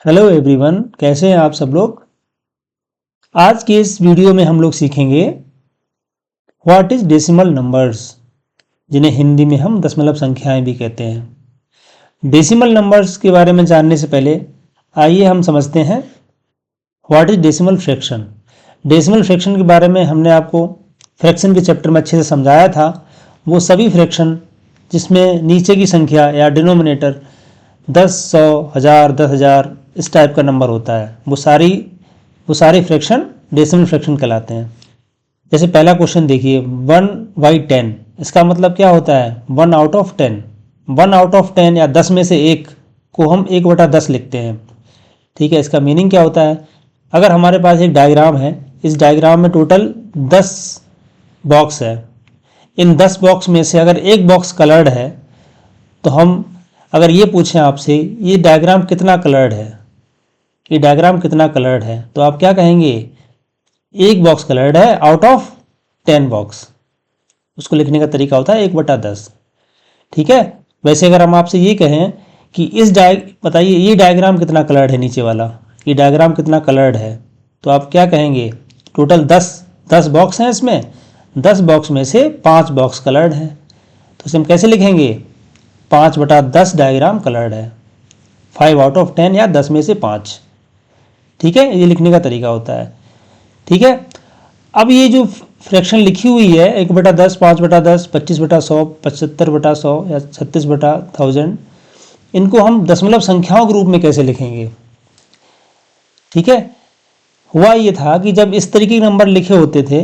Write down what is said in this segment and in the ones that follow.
Hello everyone, कैसे हैं आप सब लोग। आज के इस वीडियो में हम लोग सीखेंगे व्हाट इज डेसिमल नंबर्स, जिन्हें हिंदी में हम दशमलव संख्याएं भी कहते हैं। डेसिमल नंबर्स के बारे में जानने से पहले आइए हम समझते हैं what is decimal fraction. Decimal fraction के बारे में हमने आपको फ्रैक्शन के चैप्टर में अच्छे से समझाया था। वो सभी फ्रैक्शन जिसमें नीचे की संख्या या डिनोमिनेटर 10, 100, 1000, 10,000 इस टाइप का नंबर होता है, वो सारे फ्रैक्शन डेसिमल फ्रैक्शन कहलाते हैं। जैसे पहला क्वेश्चन देखिए, 1/10, इसका मतलब क्या होता है? 1 आउट ऑफ 10। 1 आउट ऑफ 10 या 10 में से 1 को हम 1/10 लिखते हैं। ठीक है, इसका मीनिंग क्या होता है? अगर हमारे पास एक डायग्राम है, इस डायग्राम में टोटल 10 बॉक्स है। इन 10 बॉक्स में से अगर एक बॉक्स कलर्ड है, तो हम अगर ये पूछें आपसे ये डायग्राम कितना कलर्ड है, ये डायग्राम कितना कलर्ड है, तो आप क्या कहेंगे? एक बॉक्स कलर्ड है आउट ऑफ 10 बॉक्स। उसको लिखने का तरीका होता है 1/10। ठीक है, वैसे अगर हम आपसे ये कहें कि बताइए ये डायग्राम कितना कलर्ड है, नीचे वाला ये डायग्राम कितना कलर्ड है, तो आप क्या कहेंगे? टोटल 10 बॉक्स हैं, इसमें 10 बॉक्स में से 5 बॉक्स कलर्ड हैं, तो इसे हम कैसे लिखेंगे? 5/10 डायग्राम कलर्ड है। 5 आउट ऑफ 10 या 10 में से 5। ठीक है, ये लिखने का तरीका होता है। ठीक है, अब ये जो फ्रैक्शन लिखी हुई है 1/10, 5/10, 25/100, 75/100 या 36/1000, इनको हम दशमलव संख्याओं के रूप में कैसे लिखेंगे? ठीक है, हुआ ये था कि जब इस तरीके के नंबर लिखे होते थे,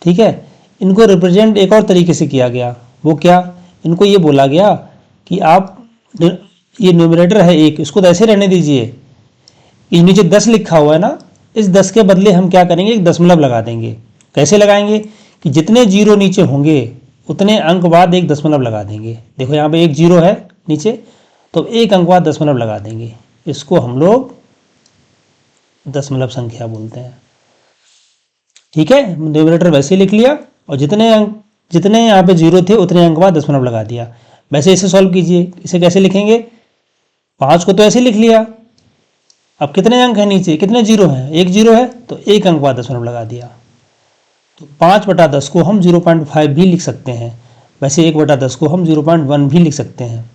ठीक है, इनको रिप्रेजेंट एक और तरीके से किया गया। वो क्या? इनको ये बोला गया कि आप ये न्यूमरेटर है एक, इसको तो ऐसे रहने दीजिए। ये नीचे 10 लिखा हुआ है ना, इस 10 के बदले हम क्या करेंगे? एक दशमलव लगा देंगे। कैसे लगाएंगे? कि जितने जीरो नीचे होंगे उतने अंक बाद एक दशमलव लगा देंगे। देखो यहाँ पे एक जीरो है नीचे, तो एक अंक बाद दशमलव लगा देंगे। इसको हम लोग दशमलव संख्या बोलते हैं। ठीक है, न्यूमरेटर वैसे लिख लिया और जितने यहाँ पे जीरो थे उतने अंक बाद दशमलव लगा दिया। वैसे इसे सॉल्व कीजिए। इसे कैसे लिखेंगे? 5 को तो ऐसे लिख लिया, अब कितने अंक हैं नीचे, कितने जीरो हैं? एक जीरो है, तो एक अंक बाद दशमलव लगा दिया। तो 5/10 को हम 0.5 भी लिख सकते हैं। वैसे 1/10 को हम 0.1 भी लिख सकते हैं।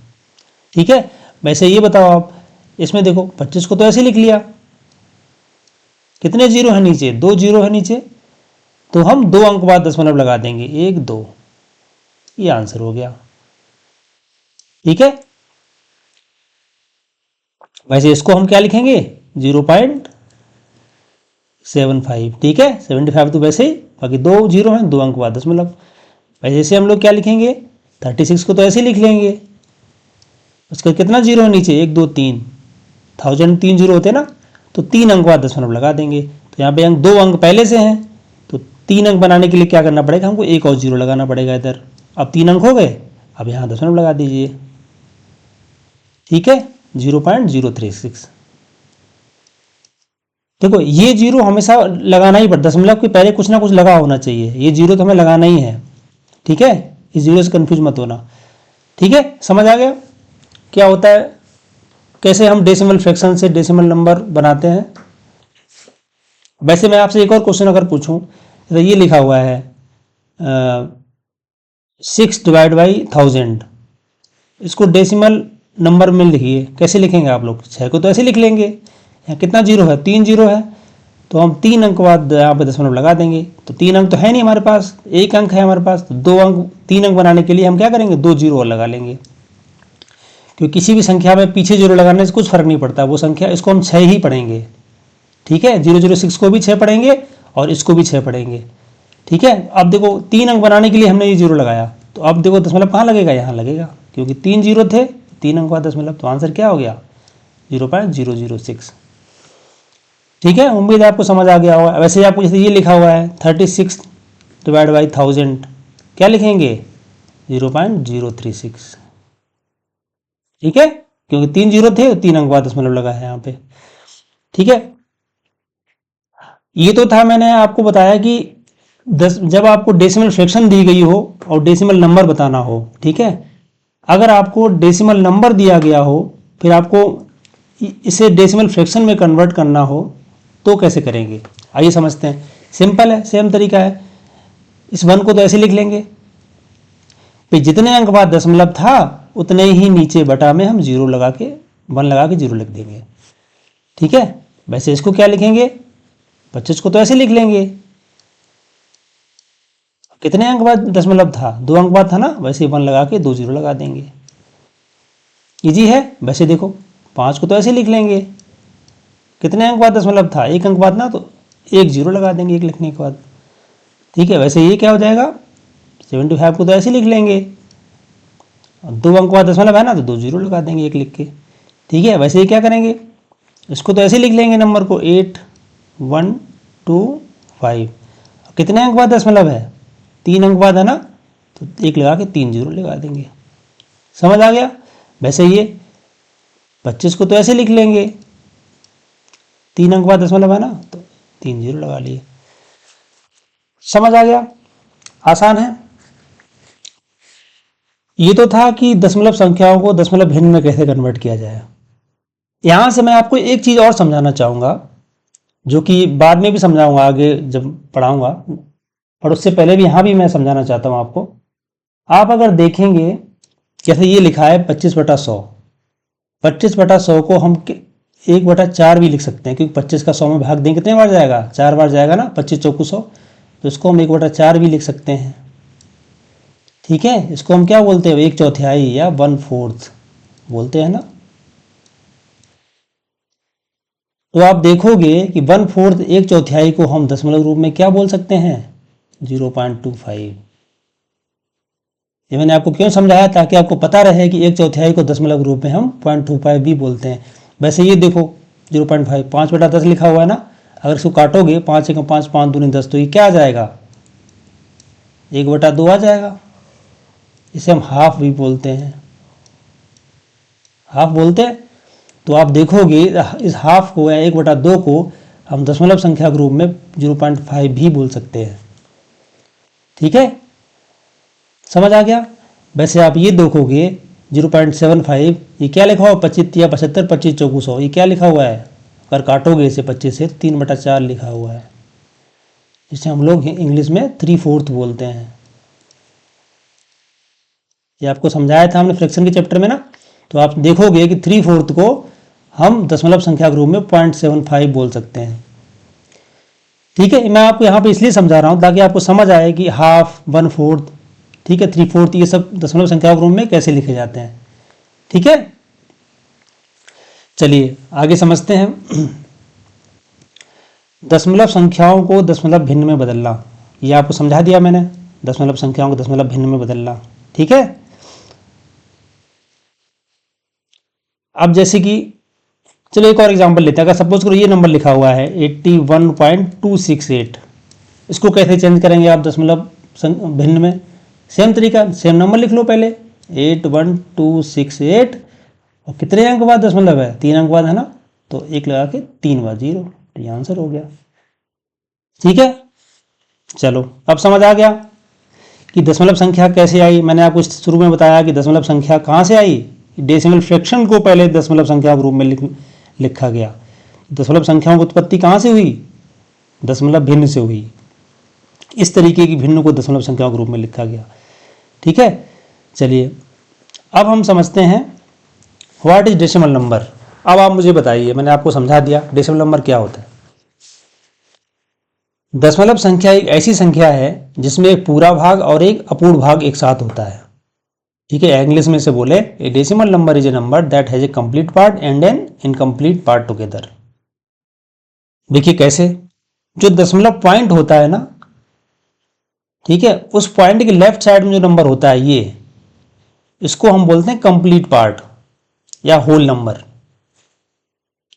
ठीक है, वैसे ये बताओ आप, इसमें देखो 25 को तो ऐसे लिख लिया, कितने जीरो हैं नीचे? 2 जीरो है नीचे, तो हम 2 अंक बाद दशमलव लगा देंगे, 1, 2। ये आंसर हो गया। ठीक है, वैसे इसको हम क्या लिखेंगे? 0.75। ठीक है, 75 तो वैसे ही, बाकी 2 जीरो हैं, 2 अंक बाद दशमलव। वैसे इसे हम लोग क्या लिखेंगे? 36 को तो ऐसे ही लिख लेंगे। उसका कितना जीरो है नीचे? 1, 2, 3। 1000 3 जीरो होते ना, तो 3 अंक बाद दशमलव लगा देंगे। तो यहाँ पे 2 अंक पहले से हैं, तो 3 अंक बनाने के लिए क्या करना पड़ेगा? हमको एक और जीरो लगाना पड़ेगा इधर। अब 3 अंक हो गए, अब यहाँ दशमलव लगा दीजिए। ठीक है, 0.036। देखो ये जीरो हमेशा लगाना ही पड़ता है, दशमलव के पहले कुछ ना कुछ लगा होना चाहिए। ये जीरो तो हमें लगाना ही है। ठीक है, इस जीरो से कंफ्यूज मत होना। ठीक है, समझ आ गया क्या होता है, कैसे हम डेसिमल फ्रैक्शन से डेसिमल नंबर बनाते हैं। वैसे मैं आपसे एक और क्वेश्चन अगर पूछूं, तो ये लिखा हुआ है 6/1000, इसको डेसिमल नंबर में लिखिए। कैसे लिखेंगे आप लोग? 6 को तो ऐसे लिख लेंगे। यहाँ कितना जीरो है? 3 जीरो है, तो हम 3 अंक बाद यहाँ पे दशमलव लगा देंगे। तो 3 अंक तो है नहीं हमारे पास, एक अंक है हमारे पास, तो 3 अंक बनाने के लिए हम क्या करेंगे? 2 जीरो और लगा लेंगे। क्योंकि किसी भी संख्या में पीछे जीरो लगाने से कुछ फर्क नहीं पड़ता, वो संख्या, इसको हम 6 ही पढ़ेंगे। ठीक है, 006 को भी 6 पढ़ेंगे और इसको भी 6 पढ़ेंगे। ठीक है, अब देखो 3 अंक बनाने के लिए हमने ये जीरो लगाया, तो अब देखो दशमलव कहाँ लगेगा? यहाँ लगेगा, क्योंकि 3 जीरो थे, 3 अंक बाद दशमलव, तो आंसर क्या हो गया? 0.006। ठीक है, उम्मीद है आपको समझ आ गया होगा। वैसे आपको जैसे ये लिखा हुआ है 36/1000, क्या लिखेंगे? 0.036। ठीक है, क्योंकि 3 जीरो थे, 3 अंक बाद दशमलव लगा है यहाँ पे। ठीक है, ये तो था, मैंने आपको बताया कि जब आपको डेसिमल फ्रैक्शन दी गई हो और डेसिमल नंबर बताना हो। ठीक है, अगर आपको डेसिमल नंबर दिया गया हो, फिर आपको इसे डेसिमल फ्रैक्शन में कन्वर्ट करना हो तो कैसे करेंगे, आइए समझते हैं। सिंपल है, सेम तरीका है। इस 1 को तो ऐसे लिख लेंगे, फिर जितने अंक बाद दशमलव था उतने ही नीचे बटा में हम 0 लगा के 1 लगा के 0 लिख देंगे। ठीक है, वैसे इसको क्या लिखेंगे, 25 को तो ऐसे लिख लेंगे, कितने अंक बाद दशमलव था, 2 अंक बाद था ना, वैसे 1 लगा के 2 0 लगा देंगे। इजी है। वैसे देखो 5 को तो ऐसे लिख लेंगे, कितने अंक बाद दशमलव था, 1 अंक बाद ना, तो 1 0 लगा देंगे 1 लिखने के बाद। ठीक है, वैसे ये क्या हो जाएगा, 75 को तो ऐसे लिख लेंगे, 2 अंक बाद दशमलव है ना, तो 2 0 लगा देंगे 1 लिख के। ठीक है, वैसे ये क्या करेंगे, इसको तो ऐसे लिख लेंगे नंबर को 8 1 2 5, कितने अंक बाद दशमलव है, 3 अंक बाद है ना, तो 1 लगा के 3 0 लगा देंगे। समझ आ गया। वैसे ये 25 को तो ऐसे लिख लेंगे, 3 अंक बाद दशमलव है ना, तो 3 0 लगा लिए। समझ आ गया, आसान है। ये तो था कि दशमलव संख्याओं को दशमलव भिन्न में कैसे कन्वर्ट किया जाए। यहां से मैं आपको एक चीज और समझाना चाहूंगा, जो कि बाद में भी समझाऊंगा आगे जब पढ़ाऊंगा, और उससे पहले भी यहां भी मैं समझाना चाहता हूं आपको। आप अगर देखेंगे, जैसे ये लिखा है 25/100, 25/100 को हम 1/4 भी लिख सकते हैं, क्योंकि 25 का 100 में भाग दें कितने बार जाएगा, 4 बार जाएगा ना, 25 चौकू 100, तो इसको हम 1/4 भी लिख सकते हैं। ठीक है, इसको हम क्या बोलते हैं, 1/4 या 1/4 बोलते हैं ना। तो आप देखोगे कि 1/4 1/4 को हम दशमलव रूप में क्या बोल सकते हैं, 0.25। ये मैंने आपको क्यों समझाया, ताकि आपको पता रहे कि 1/4 को दशमलव रूप में हम 0.25 भी बोलते हैं। वैसे ये देखो 0.5, 5/10 लिखा हुआ है ना, अगर इसको काटोगे 5 1 5 5 दूनी 10, तो ये क्या आ जाएगा, 1/2 आ जाएगा। इसे हम हाफ भी बोलते हैं, हाफ बोलते हैं। तो आप देखोगे इस हाफ को या 1/2 को हम दशमलव संख्या के रूप में 0.5 भी बोल सकते हैं। ठीक है, समझ आ गया। वैसे आप ये देखोगे 0.75, ये क्या लिखा हुआ, 25 या 75, 25 चौकू 100, ये क्या लिखा हुआ है, अगर काटोगे इसे 25 से 3/4 लिखा हुआ है, जिसे हम लोग इंग्लिश में 3/4 बोलते हैं। ये आपको समझाया था हमने फ्रैक्शन के चैप्टर में ना। तो आप देखोगे कि 3/4 को हम दशमलव संख्या के रूप में 0.75 बोल सकते हैं। ठीक है, मैं आपको यहाँ पे इसलिए समझा रहा हूँ ताकि आपको समझ आए कि हाफ, 1/4, ठीक है, 3/4, ये सब दशमलव संख्या के रूप में कैसे लिखे जाते हैं। ठीक है, चलिए आगे समझते हैं। दशमलव संख्याओं को दशमलव भिन्न में बदलना, ये आपको समझा दिया मैंने, दशमलव संख्याओं को दशमलव भिन्न में बदलना। ठीक है, अब जैसे कि चलो एक और एग्जांपल लेते हैं। अगर सपोज करो ये नंबर लिखा हुआ है 81.268, इसको कैसे चेंज करेंगे आप दशमलव भिन्न में, सेम तरीका, सेम नंबर लिख लो पहले 81268, और कितने अंक बाद दशमलव है, 3 अंक बाद है ना, तो 1 लगा के 3 बार 0, तो ये आंसर हो गया। ठीक है, चलो अब समझ आ गया कि दशमलव संख्या कैसे आई। मैंने आपको शुरू में बताया कि दशमलव संख्या कहाँ से आई, डेसिमल फ्रैक्शन को पहले दशमलव संख्या के रूप में लिखा गया। दशमलव संख्याओं की उत्पत्ति कहाँ से हुई, दशमलव भिन्न से हुई। इस तरीके की भिन्न को दशमलव संख्याओं के रूप में लिखा गया। ठीक है, चलिए अब हम समझते हैं व्हाट इज डेसिमल नंबर। अब आप मुझे बताइए, मैंने आपको समझा दिया डेसिमल नंबर क्या होता है। दशमलव संख्या एक ऐसी संख्या है जिसमें एक पूरा भाग और एक अपूर्ण भाग एक साथ होता है। ठीक है, इंग्लिश में से बोले, ए decimal number is a number that has a complete part and N incomplete part together. देखिए कैसे, जो दशमलव पॉइंट होता है ना, ठीक है, उस पॉइंट के लेफ्ट साइड में जो नंबर होता है ये, इसको हम बोलते हैं कंप्लीट पार्ट या होल नंबर।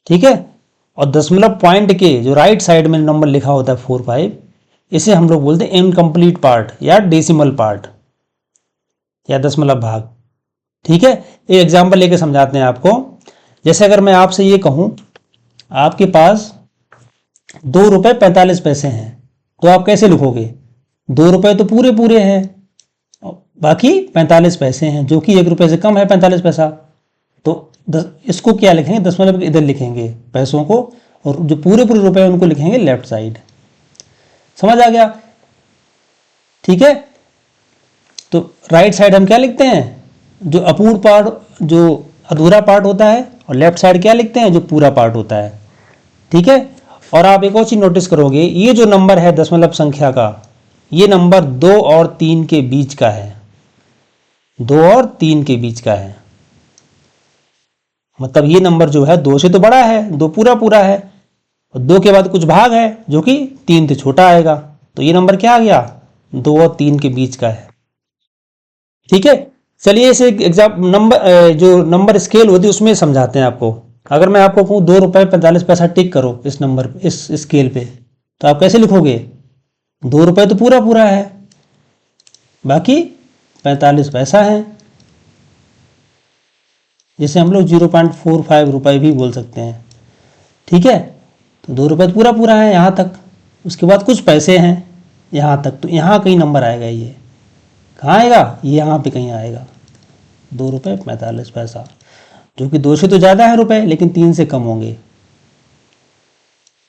ठीक है, और दशमलव पॉइंट के जो राइट साइड में नंबर लिखा होता है 4 5, इसे हम लोग बोलते हैं इनकम्प्लीट पार्ट या डेसिमल पार्ट या दशमलव भाग। ठीक है, एक एग्जांपल लेके समझाते हैं आपको। जैसे अगर मैं आपसे ये कहूं आपके पास 2 रुपये 45 पैसे हैं, तो आप कैसे लिखोगे, 2 रुपये तो पूरे पूरे हैं, बाकी 45 पैसे हैं, जो कि 1 रुपये से कम है 45 पैसा, तो इसको क्या लिखेंगे, दशमलव इधर लिखेंगे पैसों को, और जो पूरे पूरे रुपए उनको लिखेंगे लेफ्ट साइड। समझ आ गया? ठीक है, तो राइट साइड हम क्या लिखते हैं, जो अपूर्ण पार्ट, जो अधूरा पार्ट होता है, और लेफ्ट साइड क्या लिखते हैं, जो पूरा पार्ट होता है। ठीक है, और आप एक और चीज नोटिस करोगे, ये जो नंबर है दशमलव संख्या का, ये नंबर 2 और 3 के बीच का है, 2 और 3 के बीच का है। मतलब ये नंबर जो है 2 से तो बड़ा है, 2 पूरा पूरा है, और 2 के बाद कुछ भाग है जो कि 3 से छोटा आएगा, तो ये नंबर क्या आ गया, 2 और 3 के बीच का है। ठीक है, चलिए इसे नंबर जो नंबर स्केल होती है उसमें समझाते हैं आपको। अगर मैं आपको कहूँ 2 रुपये 45 पैसा टिक करो इस नंबर, इस स्केल पे, तो आप कैसे लिखोगे, 2 रुपये तो पूरा पूरा है, बाकी 45 पैसा है, जिसे हम लोग 0.45 रुपये भी बोल सकते हैं। ठीक है, तो 2 रुपये तो पूरा पूरा है यहाँ तक, उसके बाद कुछ पैसे हैं यहाँ तक, तो यहाँ कहीं नंबर आएगा, ये कहाँ आएगा, ये यहाँ पे कहीं आएगा, 2 रुपये 45 पैसा, जो कि 2 से तो ज़्यादा है रुपए, लेकिन 3 से कम होंगे।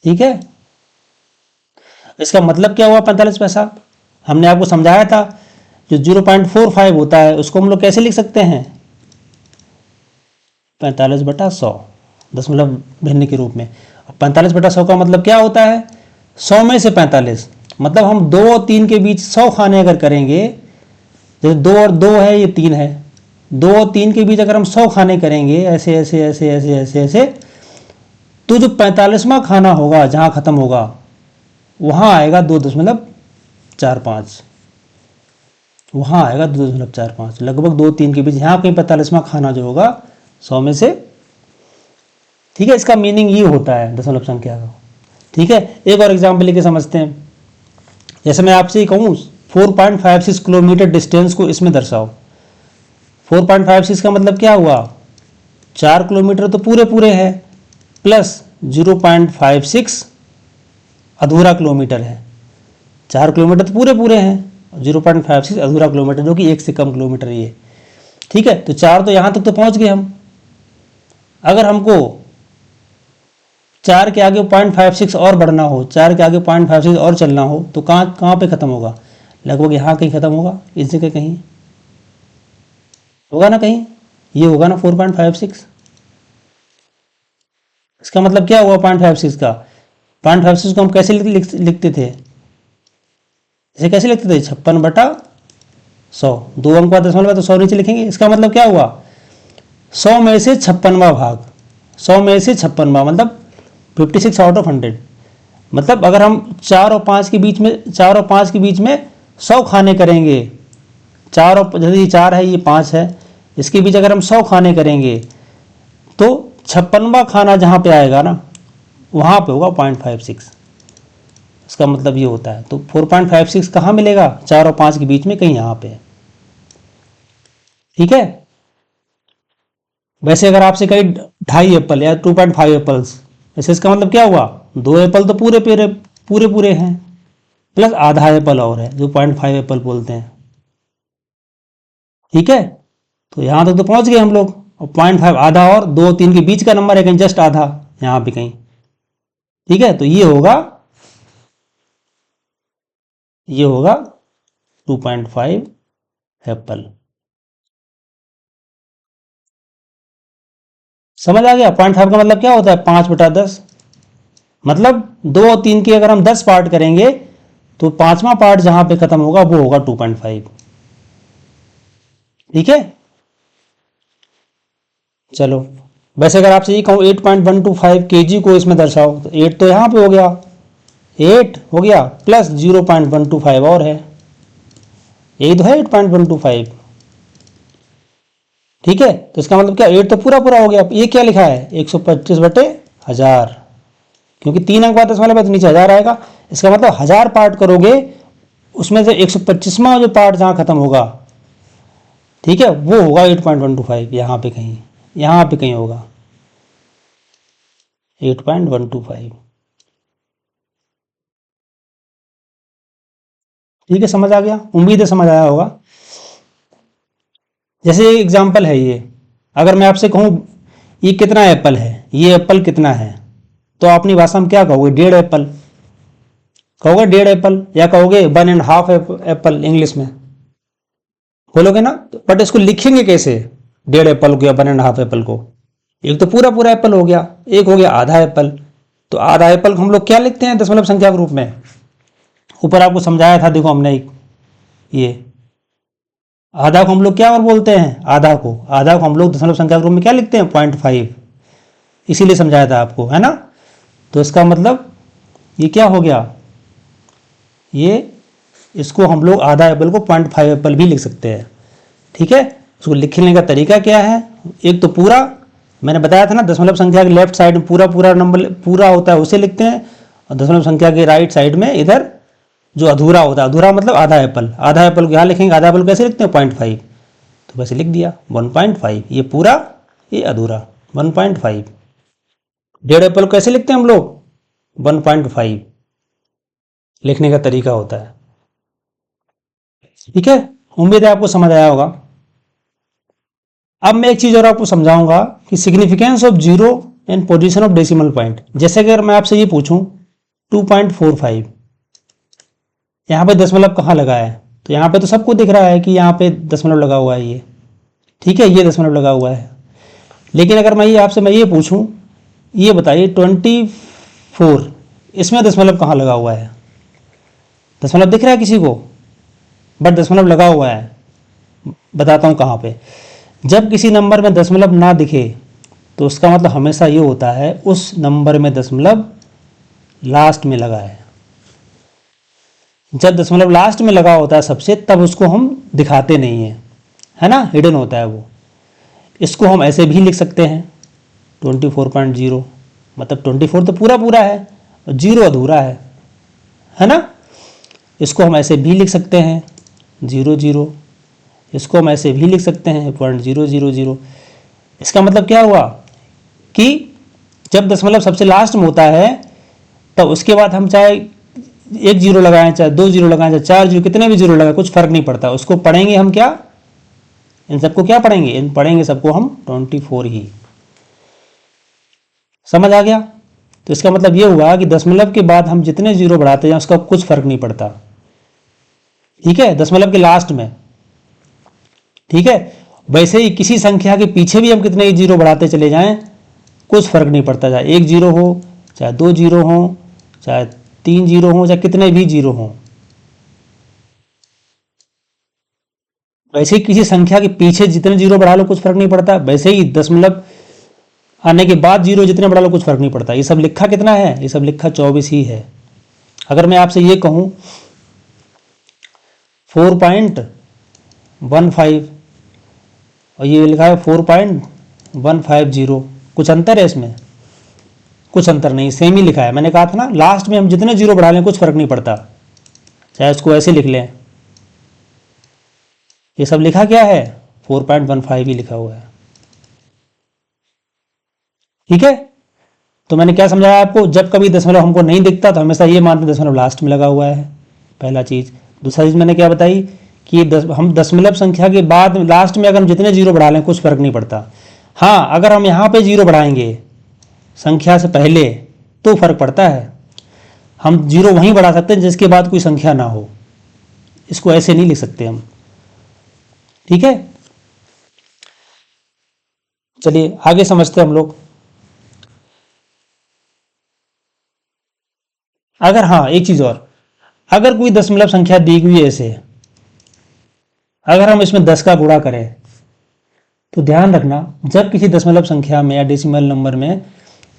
ठीक है, इसका मतलब क्या हुआ 45 पैसा, हमने आपको समझाया था, जो 0.45 होता है उसको हम लोग कैसे लिख सकते हैं, 45/100, दशमलव भिन्न के रूप में। 45/100 का मतलब क्या होता है, 100 में से 45, मतलब हम 2 और 3 के बीच 100 खाने अगर करेंगे, जैसे 2 और 2 है, ये 3 है, 2 और 3 के बीच अगर हम 100 खाने करेंगे ऐसे ऐसे ऐसे ऐसे ऐसे ऐसे, तो जो 45वां खाना होगा जहां खत्म होगा, वहां आएगा 2.45, वहां आएगा 2.45, लगभग 2-3 के बीच, यहाँ कहीं 45वां खाना जो होगा 100 में से। ठीक है, इसका मीनिंग ये होता है दशमलव संख्या का। ठीक है, एक और एग्जाम्पल लेके समझते हैं। जैसे मैं आपसे कहूँ 4.56 किलोमीटर डिस्टेंस को इसमें दर्शाओ, 4.56 का मतलब क्या हुआ, 4 किलोमीटर तो पूरे पूरे है, प्लस 0.56 अधूरा किलोमीटर है। 4 किलोमीटर तो पूरे पूरे हैं, 0.56 अधूरा किलोमीटर, जो कि 1 से कम किलोमीटर ये। ठीक है, तो 4 तो यहाँ तक तो पहुँच गए हम। अगर हमको 4 के आगे 0.56 और बढ़ना हो, 4 के आगे 0.56 और चलना हो, तो कहाँ कहाँ पे ख़त्म होगा, लगभग यहाँ कहीं ख़त्म होगा, इस जगह कहीं होगा ना, कहीं ये होगा ना 4.56। इसका मतलब क्या हुआ 0.56 का, 0.56 को हम कैसे लिखते थे, इसे कैसे लिखते थे, 56/100, 2 अंक का दशमलव है तो 100 नीचे लिखेंगे। इसका मतलब क्या हुआ, 100 में से 56वां भाग, 100 में से 56वां मतलब 56 आउट ऑफ 100। मतलब अगर हम 4 और 5 के बीच में 100 खाने करेंगे, 4 और जैसे ये 4 है, ये 5 है, इसके बीच अगर हम 100 खाने करेंगे, तो 56वां खाना जहाँ पे आएगा ना, वहाँ पे होगा 0.56। इसका मतलब ये होता है। तो 4.56 कहाँ मिलेगा, 4 और 5 के बीच में कहीं यहाँ पे। ठीक है, वैसे अगर आपसे कहीं 2.5 एप्पल या 2.5 एप्पल्स, वैसे इसका मतलब क्या हुआ, 2 एप्पल तो पूरे पूरे पूरे पूरे हैं, प्लस आधा एप्पल और है जो 0.5 एप्पल बोलते हैं। ठीक है, तो यहाँ तक तो पहुँच गए हम लोग, और 0.5 आधा, और 2-3 के बीच का नंबर है कहीं जस्ट आधा यहाँ पे कहीं। ठीक है, तो ये होगा 2.5 एप्पल। समझ आ गया, 0.5 का मतलब क्या होता है, 5/10, मतलब 2 और 3 के अगर हम 10 पार्ट करेंगे, तो 5वां पार्ट जहां पे खत्म होगा वो होगा 2.5। ठीक है, चलो, वैसे अगर आपसे ये कहूँ 8.125 kg को इसमें दर्शाओ, तो 8 तो यहाँ पे हो गया, 8 हो गया, प्लस 0.125 और है, यही तो है 8.125। ठीक है, तो इसका मतलब क्या, 8 तो पूरा पूरा हो गया। ये क्या लिखा है, 125/1000, क्योंकि 3 अंक बाद दशमलव है तो नीचे 1000 आएगा। इसका मतलब 1000 पार्ट करोगे, उसमें से 125वां जो पार्ट जहां खत्म होगा, ठीक है, वो होगा 8.125, यहाँ पे कहीं होगा 8.125। ठीक है, समझ आ गया, उम्मीद है समझ आया होगा। जैसे एग्जाम्पल है ये, अगर मैं आपसे कहूँ ये कितना एप्पल है, ये एप्पल कितना है, तो अपनी भाषा में क्या कहोगे, 1.5 एप्पल कहोगे, 1.5 एप्पल, या कहोगे 1.5 एप्पल इंग्लिश में बोलोगे ना। बट इसको लिखेंगे कैसे 1.5 एप्पल को या 1.5 एप्पल को, एक तो पूरा पूरा एप्पल हो गया, एक हो गया आधा एप्पल। तो आधा एप्पल को हम लोग क्या लिखते हैं दशमलव संख्या के रूप में, ऊपर आपको समझाया था, देखो हमने ये आधा को हम लोग क्या और बोलते हैं, आधा को हम लोग दशमलव संख्या के रूप में क्या लिखते हैं, 0.5, इसीलिए समझाया था आपको, है ना। तो इसका मतलब ये क्या हो गया, ये इसको हम लोग आधा एप्पल को 0.5 एप्पल भी लिख सकते हैं, ठीक है। उसको लिखने का तरीका क्या है, एक तो पूरा मैंने बताया था ना, दशमलव संख्या के लेफ्ट साइड में पूरा पूरा नंबर पूरा होता है उसे लिखते हैं, और दशमलव संख्या के राइट साइड में इधर जो अधूरा होता है, अधूरा मतलब आधा एप्पल, आधा एप्पल को यहाँ लिखेंगे, आधा एप्पल कैसे लिखते हैं 0.5, तो वैसे लिख दिया 1.5, ये पूरा ये अधूरा 1.5। 1.5 एप्पल कैसे लिखते हैं हम लोग 1.5, लिखने का तरीका होता है, ठीक है। उम्मीद है आपको समझ आया होगा। अब मैं एक चीज और आपको समझाऊंगा कि significance of zero and position of decimal point. जैसे अगर मैं आपसे ये पूछूं 2.45, यहाँ पे दशमलव कहाँ लगा है, तो यहाँ पे तो सबको दिख रहा है कि यहाँ पे दशमलव लगा हुआ है, ये ठीक है, ये दशमलव लगा हुआ है। लेकिन अगर मैं ये आपसे मैं ये पूछूं, ये बताइए 24, इसमें दशमलव कहाँ लगा हुआ है, दशमलव दिख रहा है किसी को, बट दशमलव लगा हुआ है। बताता हूँ कहाँ पे। जब किसी नंबर में दशमलव ना दिखे तो उसका मतलब हमेशा ये होता है उस नंबर में दशमलव लास्ट में लगा है। जब दशमलव लास्ट में लगा होता है सबसे, तब उसको हम दिखाते नहीं हैं, है ना, हिडन होता है वो। इसको हम ऐसे भी लिख सकते हैं 24.0, मतलब 24 तो पूरा पूरा है और 0 अधूरा है ना। इसको हम ऐसे भी लिख सकते हैं 0.0, इसको हम ऐसे भी लिख सकते हैं 0.000। इसका मतलब क्या हुआ कि जब दशमलव सबसे लास्ट में होता है तब उसके बाद हम चाहे 1 जीरो लगाएं, चाहे 2 जीरो लगाएं, चाहे 4 जीरो, कितने भी जीरो लगाएं, कुछ फर्क नहीं पड़ता। उसको पढ़ेंगे हम क्या, इन सबको क्या पढ़ेंगे, इन पढ़ेंगे सबको हम 24 ही। समझ आ गया। तो इसका मतलब ये हुआ कि दशमलव के बाद हम जितने जीरो बढ़ाते हैं उसका कुछ फर्क नहीं पड़ता, ठीक है, दशमलव के लास्ट में, ठीक है। वैसे ही किसी संख्या के पीछे भी हम कितने ही जीरो बढ़ाते चले जाएं कुछ फर्क नहीं पड़ता, चाहे 1 जीरो हो, चाहे 2 जीरो हो, चाहे 3 जीरो हो, चाहे कितने भी जीरो हो। वैसे ही किसी संख्या के पीछे जितने जीरो बढ़ा लो कुछ फर्क नहीं पड़ता, वैसे ही दशमलव आने के बाद जीरो जितने बढ़ा लो कुछ फर्क नहीं पड़ता। ये सब लिखा कितना है, ये सब लिखा 24 ही है। अगर मैं आपसे ये कहूं 4.15 और ये लिखा है 4.150, कुछ अंतर है इसमें, कुछ अंतर नहीं, सेम ही लिखा है। मैंने कहा था ना, लास्ट में हम जितने जीरो बढ़ा लें कुछ फर्क नहीं पड़ता, चाहे उसको ऐसे लिख लें। ये सब लिखा क्या है 4.15 ही लिखा हुआ है, ठीक है। तो मैंने क्या समझाया आपको, जब कभी दशमलव हमको नहीं दिखता तो हमेशा ये मानते दशमलव लास्ट में लगा हुआ है, पहला चीज। दूसरा चीज मैंने क्या बताई कि हम दशमलव संख्या के बाद लास्ट में अगर हम जितने जीरो बढ़ा लें कुछ फर्क नहीं पड़ता। हाँ, अगर हम यहाँ पे जीरो बढ़ाएंगे संख्या से पहले तो फर्क पड़ता है। हम जीरो वहीं बढ़ा सकते हैं जिसके बाद कोई संख्या ना हो, इसको ऐसे नहीं लिख सकते हम, ठीक है। चलिए आगे समझते हैं हम लोग। अगर हाँ एक चीज और, अगर कोई दशमलव संख्या दी हुई है ऐसे, अगर हम इसमें 10 का गुणा करें तो ध्यान रखना, जब किसी दशमलव संख्या में या डेसिमल नंबर में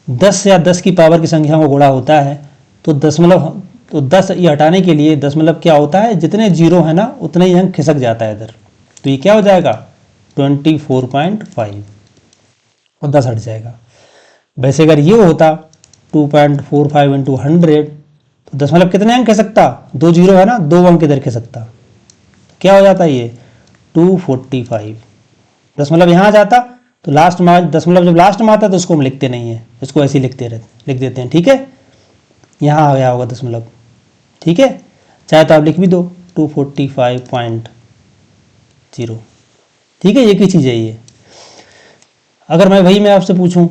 10 या 10 की पावर की संख्या को गुणा होता है तो दशमलव, तो 10 ये हटाने के लिए दशमलव क्या होता है, जितने जीरो है ना उतने ही अंक खिसक जाता है इधर, तो ये क्या हो जाएगा 24.5 और 10 हट जाएगा। वैसे अगर ये होता 2.45 इंटू 100 तो दशमलव कितने अंक खिसकता, 2 जीरो है ना, 2 अंक इधर खिसकता, क्या हो जाता है ये 245। दशमलव यहाँ जाता तो लास्ट में, दशमलव जब लास्ट में आता तो उसको हम लिखते नहीं है, इसको ऐसे ही लिख देते हैं, ठीक है। यहाँ आ गया होगा दशमलव, ठीक है, चाहे तो आप लिख भी दो 245.0, ठीक है, एक ही चीज़ है ये। अगर मैं आपसे पूछूं,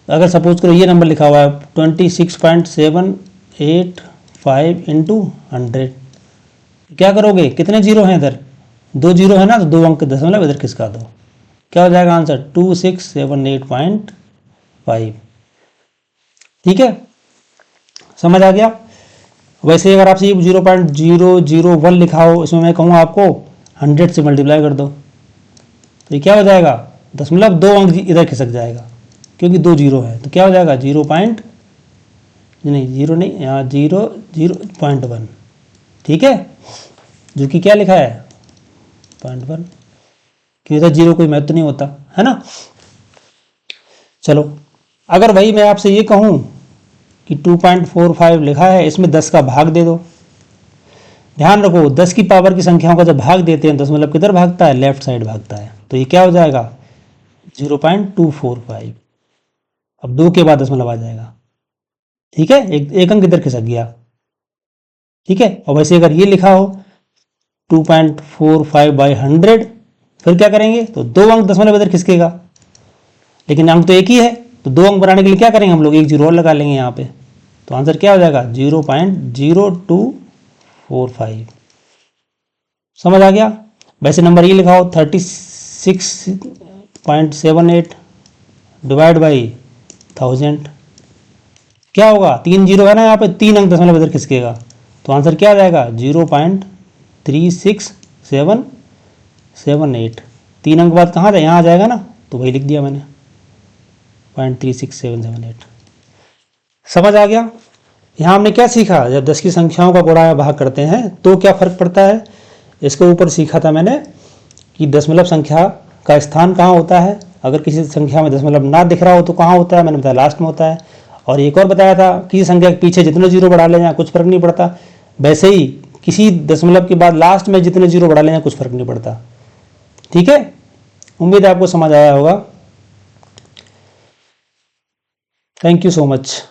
अगर सपोज करो ये नंबर लिखा हुआ है 26.785 इंटू 100, क्या करोगे? कितने जीरो हैं इधर? 2 जीरो है ना, तो 2 अंक दशमलव इधर खिसका दो। क्या हो जाएगा आंसर? 2678.5। ठीक है, समझ आ गया। वैसे अगर आपसे 0.001 लिखा हो, इसमें मैं कहूँ आपको 100 से मल्टीप्लाई कर दो, तो ये क्या हो जाएगा? दशमलव 2 अंक इधर खिसक जाएगा, क्योंकि 2 जीरो है। तो क्या हो जाएगा? 0.1, यहाँ 0.1। ठीक है, जो कि क्या लिखा है? 0.1, क्योंकि जीरो कोई महत्व नहीं होता है ना। चलो, अगर भाई मैं आपसे ये कहूँ कि 2.45 लिखा है, इसमें 10 का भाग दे दो। ध्यान रखो, 10 की पावर की संख्याओं का जब भाग देते हैं, दशमलव किधर भागता है? लेफ्ट साइड भागता है। तो ये क्या हो जाएगा? 0.245। अब 2 के बाद दशमलव आ जाएगा। ठीक है, एक अंक इधर खिसक गया। ठीक है, और वैसे अगर ये लिखा हो 2.45/100, फिर क्या करेंगे? तो 2 अंक दशमलव इधर खिसकेगा, लेकिन अंक तो एक ही है, तो 2 अंक बनाने के लिए क्या करेंगे हम लोग? एक जीरो और लगा लेंगे यहाँ पे। तो आंसर क्या हो जाएगा? 0.0245। समझ आ गया। वैसे नंबर ये लिखा हो 36.78 डिवाइड बाई 1000, क्या होगा? 3 जीरो है ना यहाँ पे, 3 अंक दशमलव इधर खिसकेगा, तो आंसर क्या आ जाएगा? 0.36778। 3 अंक बाद कहाँ जाए? यहाँ आ जाएगा ना, तो वही लिख दिया मैंने, 0.36778। समझ आ गया। यहाँ हमने क्या सीखा? जब 10 की संख्याओं का गुणा या भाग करते हैं तो क्या फर्क पड़ता है, इसके ऊपर सीखा था मैंने कि दशमलव संख्या का स्थान कहाँ होता है। अगर किसी संख्या में दशमलव ना दिख रहा हो तो कहाँ होता है? मैंने बताया लास्ट में होता है। और एक और बताया था, किसी संख्या के पीछे जितने जीरो बढ़ा लें कुछ फर्क नहीं पड़ता, वैसे ही किसी दशमलव के बाद लास्ट में जितने जीरो बढ़ा लें कुछ फर्क नहीं पड़ता। ठीक है, उम्मीद है आपको समझ आया होगा। Thank you so much.